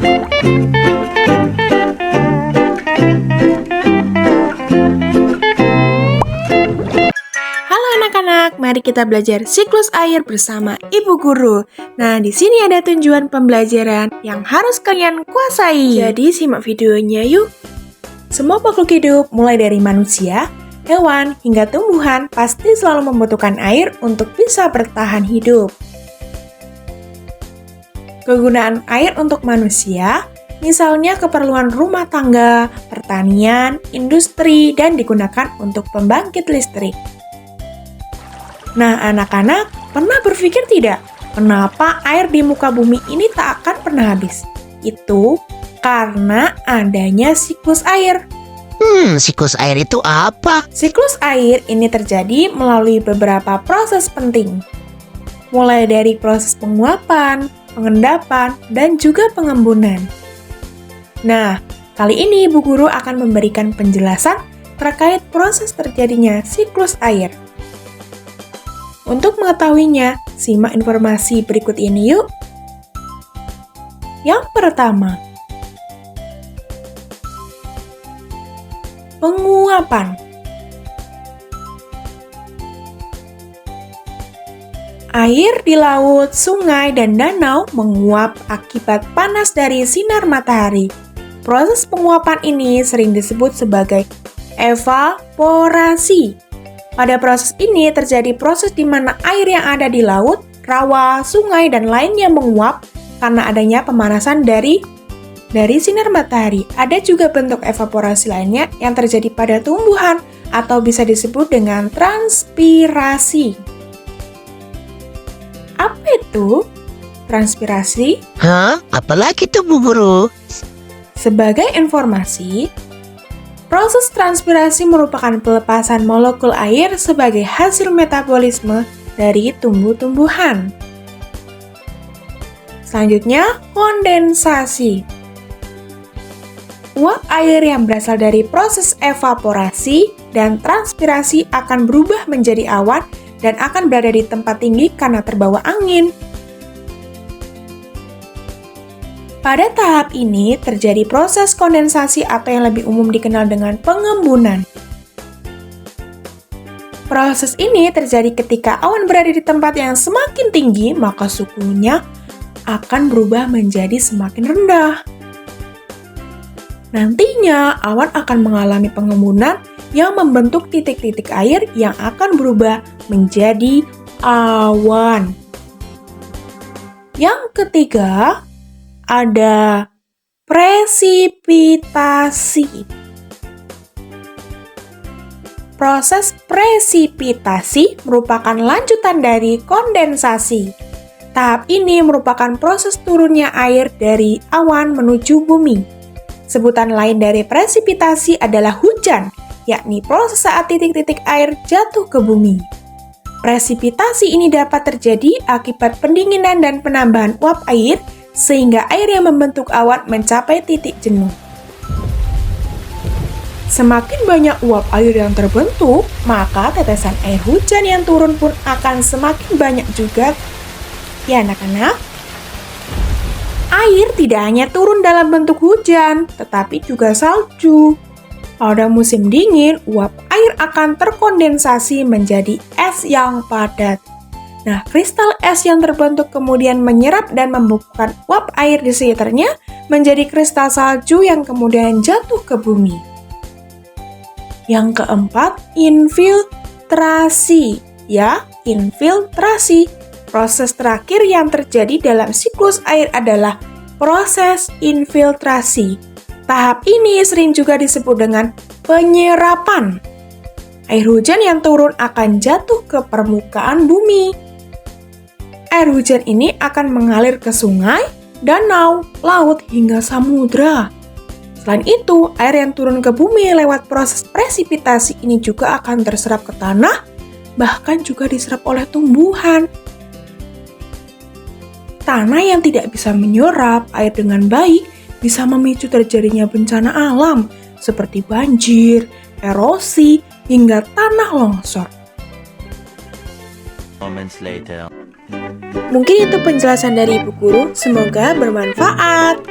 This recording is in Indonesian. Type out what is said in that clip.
Halo anak-anak, mari kita belajar siklus air bersama Ibu Guru. Nah, di sini ada tujuan pembelajaran yang harus kalian kuasai. Jadi, simak videonya yuk. Semua makhluk hidup, mulai dari manusia, hewan, hingga tumbuhan, pasti selalu membutuhkan air untuk bisa bertahan hidup. Kegunaan air untuk manusia, misalnya keperluan rumah tangga, pertanian, industri, dan digunakan untuk pembangkit listrik. Nah, anak-anak, pernah berpikir tidak, kenapa air di muka bumi ini tak akan pernah habis? Itu karena adanya siklus air. Siklus air itu apa? Siklus air ini terjadi melalui beberapa proses penting. Mulai dari proses penguapan, pengendapan, dan juga pengembunan. Nah, kali ini Ibu Guru akan memberikan penjelasan terkait proses terjadinya siklus air. Untuk mengetahuinya, simak informasi berikut ini yuk. Yang pertama, penguapan. Air di laut, sungai, dan danau menguap akibat panas dari sinar matahari. Proses penguapan ini sering disebut sebagai evaporasi. Pada proses ini terjadi proses di mana air yang ada di laut, rawa, sungai, dan lainnya menguap karena adanya pemanasan dari sinar matahari. Ada juga bentuk evaporasi lainnya yang terjadi pada tumbuhan atau bisa disebut dengan transpirasi. Apa itu transpirasi? Apalagi itu Bu Guru? Sebagai informasi, proses transpirasi merupakan pelepasan molekul air sebagai hasil metabolisme dari tumbuh-tumbuhan. Selanjutnya, kondensasi. Uap air yang berasal dari proses evaporasi dan transpirasi akan berubah menjadi awan dan akan berada di tempat tinggi karena terbawa angin. Pada tahap ini terjadi proses kondensasi atau yang lebih umum dikenal dengan pengembunan. Proses ini terjadi ketika awan berada di tempat yang semakin tinggi, maka suhunya akan berubah menjadi semakin rendah. Nantinya awan akan mengalami pengembunan yang membentuk titik-titik air yang akan berubah menjadi awan. Yang ketiga, ada presipitasi. Proses presipitasi merupakan lanjutan dari kondensasi. Tahap ini merupakan proses turunnya air dari awan menuju bumi. Sebutan lain dari presipitasi adalah hujan, yakni proses saat titik-titik air jatuh ke bumi. Presipitasi ini dapat terjadi akibat pendinginan dan penambahan uap air, sehingga air yang membentuk awan mencapai titik jenuh. Semakin banyak uap air yang terbentuk, maka tetesan air hujan yang turun pun akan semakin banyak juga. Ya anak-anak, air tidak hanya turun dalam bentuk hujan, tetapi juga salju. Pada musim dingin, uap air akan terkondensasi menjadi es yang padat. Nah, kristal es yang terbentuk kemudian menyerap dan membukukan uap air di sekitarnya menjadi kristal salju yang kemudian jatuh ke bumi. Yang keempat, infiltrasi. Infiltrasi. Proses terakhir yang terjadi dalam siklus air adalah proses infiltrasi. Tahap ini sering juga disebut dengan penyerapan. Air hujan yang turun akan jatuh ke permukaan bumi. Air hujan ini akan mengalir ke sungai, danau, laut, hingga samudra. Selain itu, air yang turun ke bumi lewat proses presipitasi ini juga akan terserap ke tanah, bahkan juga diserap oleh tumbuhan. Tanah yang tidak bisa menyerap air dengan baik bisa memicu terjadinya bencana alam seperti banjir, erosi, hingga tanah longsor. Mungkin itu penjelasan dari Ibu Guru, semoga bermanfaat.